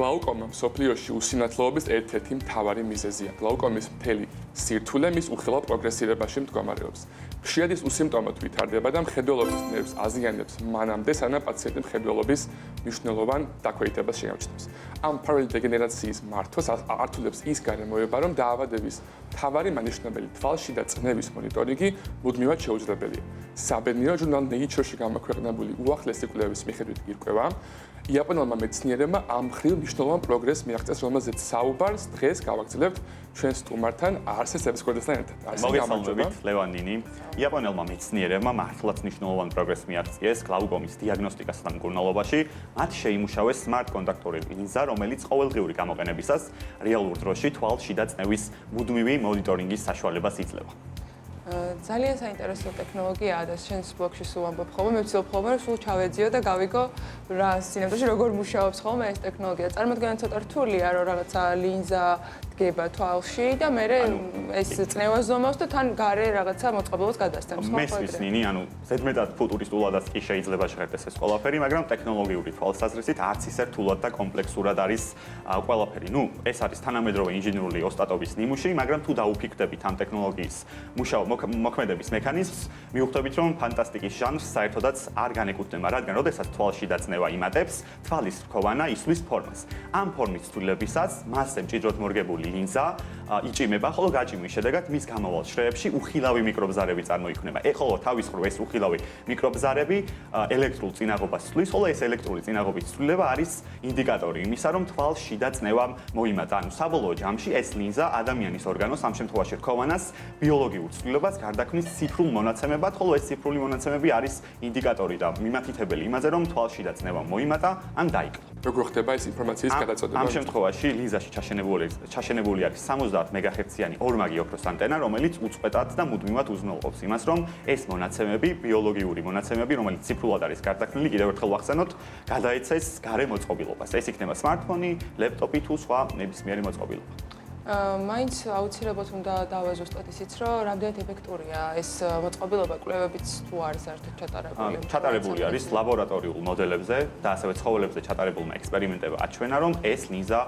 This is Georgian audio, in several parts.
გლაუკომა მსოფლიოში უსინათლოების ერთ-ერთი მთავარი მიზეზია. გლაუკომის მთელი სირთულე მის უხილავ პროგრესირებაში მდგომარეობს. ხშირად ის უსიმპტომოდ ვითარდება და მხედველობის ნერვს აზიანებს მანამდე, სანამ პაციენტი მხედველობის მნიშვნელოვან დაქვეითებას შეამჩნევს. ამ მფარველი დეგენერაციის მართვას ართულებს ის გარემოება, რომ დაავადების მთავარი მანიშნებელი თვალში და წნევის მონიტორინგი მუდმივად შეუძლებელია. საბედნიერო ჟურნალ Nature-ში გამოქვეყნებული უახლესი კვლევის მიხედვით ირკვევა, იაპონელმა მეცნიერებმა ამ მხრივ მნიშვნელოვან პროგრესს მიაღწიეს, რომელზეც საუბარს დღეს გავაგრძელებთ ჩვენ სტუმართან არსეს ებსკორდესთან ერთად. მოგესალმებით, ლევან ნინი. იაპონელმა მეცნიერებმა მართლაც მნიშვნელოვან პროგრესს მიაღწიეს გლაუკომის დიაგნოსტიკასა და მკურნალობაში. მათ შეიმუშავეს smart კონტაქტური ლინზა, რომელიც ყოველდღიური გამოყენებისას რეალურ დროში თვალს შიდა წნევის მუდმივი მონიტორინგის საშუალებას იძლევა. ძალიან საინტერესო ტექნოლოგიაა და შენს ბლოგში სულ ამბობ ხოლმე, მე ვცდილობ ხოლმე სულ ჩავეძიო და გავიგო რა სინამდვილეში როგორ მუშაობს ხოლმე ეს ტექნოლოგია. წარმოიდგინეთ ცოტა რთულია რომ რაღაცა ლინზა დგება თვალში და მე ეს წნევას ზომავს და თან გარე რაღაცა მოწყობილობას გადასცემს. მესმის ნინი, ზედმეტად ფუტურისტულადაც კი შეიძლება შეღებდეს ეს ყველაფერი, მაგრამ ტექნოლოგიური თვალსაზრისით არც ისე რთულად და კომპლექსურად არის ყველაფერი. ეს არის თანამედროვე ინჟინერული ოსტატობის ნიმუში, მაგრამ თუ დაუფიქრდებით ამ ტექნოლოგიის მოქმედების მექანიზმს, მივხვდებით, რომ ფანტასტიკის ჟანრს საერთოდაც არ განეკუთვნება, რადგან როდესაც თვალში დაწნევა იმატებს, თვალის რქოვანა ისვლის ფორმას. ამ ფორმის ცვლილებისას მასზე მჭიდროდ მორგებული ლინზა იჭიმება, ხოლო გაჭიმვის შედეგად მის გამავალ შრეებში უხილავი მიკრობზარები წარმოიქმნება. ხოლო თავის მხრივ ეს უხილავი მიკრობზარები ელექტრულ წინაღობას ცვლის, ხოლო ეს ელექტრული წინაღობის ცვლილება არის ინდიკატორი იმისა, რომ თვალს შიდა წნევა მოიმატა. საბოლოო ჯამში ეს ლინზა ადამიანის ორგანოს, ამ შემთხვევაში რქოვანას, ბიოლოგიურ ცვლილებას გარდაქმნის ციფრულ მონაცემებად, ხოლო ეს ციფრული მონაცემები არის ინდიკატორი და მიმართითებელი იმაზე, რომ თვალს შიდა წნევა მოიმატა ან დაიკლო. როგორ ხდება ეს ინფორმაციის გადაწოდება? ამ შემთხვევაში ლინზაში ჩაშენებული არის 70 მეგაჰერციანი ორმაგი ოქროს ანტენა, რომელიც უწყვეტად და მუდმივად უზრუნველყოფს იმას, რომ ეს მონაცემები, ბიოლოგიური მონაცემები, რომელიც ციფრულად არის გარდაქმნილი, კიდევ ერთხელ ვახსენოთ, გადაეცეს გარე მოწყობილობას. ეს იქნება smartphone, ლეპტოპი თუ სხვა ნებისმიერი მოწყობილობა. მაინც აუცილებლად უნდა დავაზუსტოთ ისიც, რომ რამდენად ეფექტურია ეს მოწყობილობა კვლევებიც თუ არის საერთოდ ჩატარებული. ჩატარებული არის ლაბორატორიულ მოდელებზე და ასევე ცხოველებზე ჩატარებულმა ექსპერიმენტებმა აჩვენა, რომ ეს ლინზა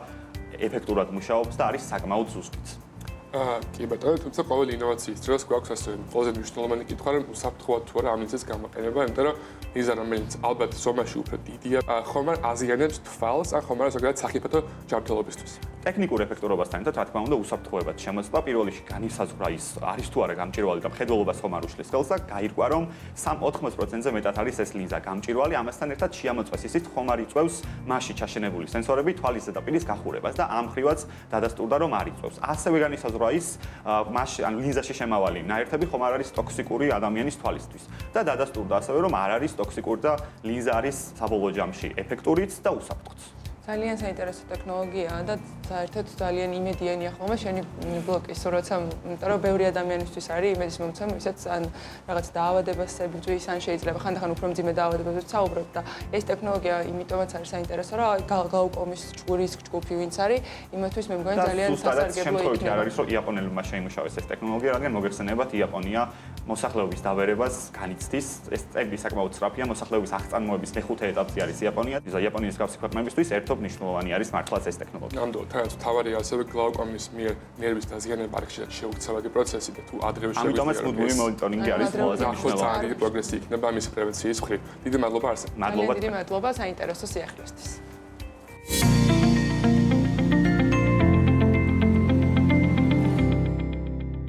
ეფექტურად მუშაობს და არის საკმაოდ ზუსტიც. კი ბატონო, თუმცა ყოველი ინოვაციის დროს გვაქვს ასე ყველაზე მნიშვნელოვანი კითხვა, რომ უსაფრთხოა თუ არა ამ ლინზის გამოყენება, იმიტომ რომ ლინზა, რომელიც ალბათ ზომაში უფრო დიდია, ხომ არ აზიანებს თვალს, ან ხომ არა ზოგადად სახიფათო ჯანმრთელობისთვის. ტექნიკურ ეფექტურობასთან ერთად, რა თქმა უნდა, უსაფრთხოებად შემოწვა. პირველ რიგში განისაზღვრა ის არის თუ არა გამჭვირვალე და მხედველობას ხომ არ უშლის ხელს და გაირკვა, რომ 80%-ზე მეტად არის ეს ლინზა გამჭვირვალე, ამასთან ერთად შეამოწმეს ისიც ხომ არ იწვევს მასში ჩაშენებული სენსორები თვალის ზედაპირის გახურებას და ამ ხრივაც დადასტურდა, რომ არ იწვევს. ასევე განისაზღვრა ის მასში ან ლინზაში შემავალი ნაერთები ხომ არ არის ტოქსიკური ადამიანის თვალისთვის და დადასტურდა ასევე, რომ არ არის ტოქსიკური და ლინზა არის საბოლოო ჯამში ეფექტურიც და უსაფრთხოც. ძალიან საინტერესო ტექნოლოგიაა და საერთოდ ძალიან იმედიანია ხოლმე შენი ბლოკის, როცა იმიტომ რომ ბევრი ადამიანისთვის არის იმედის მომცემი, ვისაც ან რაღაც დაავადებას ებრძვის, ან შეიძლება ხანდახან უფრო მძიმე დაავადებებზეც საუბრობ და ეს ტექნოლოგია იმიტომაც არის საინტერესო, რომ გლაუკომის ჯგუფი ვინც არის, იმათთვის მე მგონი ძალიან სასარგებლო იქნება. არ არის რომ იაპონელებმა შეიმუშავეს ეს ტექნოლოგია, რადგან მოგეხსენებათ იაპონია მოსახლეობის დავერებას განიცდის. ეს წები საკმაოდ სწრაფია, მოსახლეობის აღწარმოების მეხუთე ეტაპზე არის იაპონია. იაპონიის მსგავსი ქვეყნებისთვის ერთობ მნიშვნელოვანი არის მართლაც ეს ტექნოლოგია. ნამდვილად, თანაც მთავარია ასევე გლაუკომის მიერ ნერვის დაზიანება არხშია შეუცვლელი პროცესი და თუ ადრევე შეგვიძლია. ამიტომაც მუდმივი მონიტორინგი არის ყველაზე მნიშვნელოვანი. ძალიან დიდი პროგრესი იქნება მის პრევენციის მხრივ. დიდი მადლობა არსენ. მადლობა. დიდი მადლობა საინტერესო სიახლესთვის.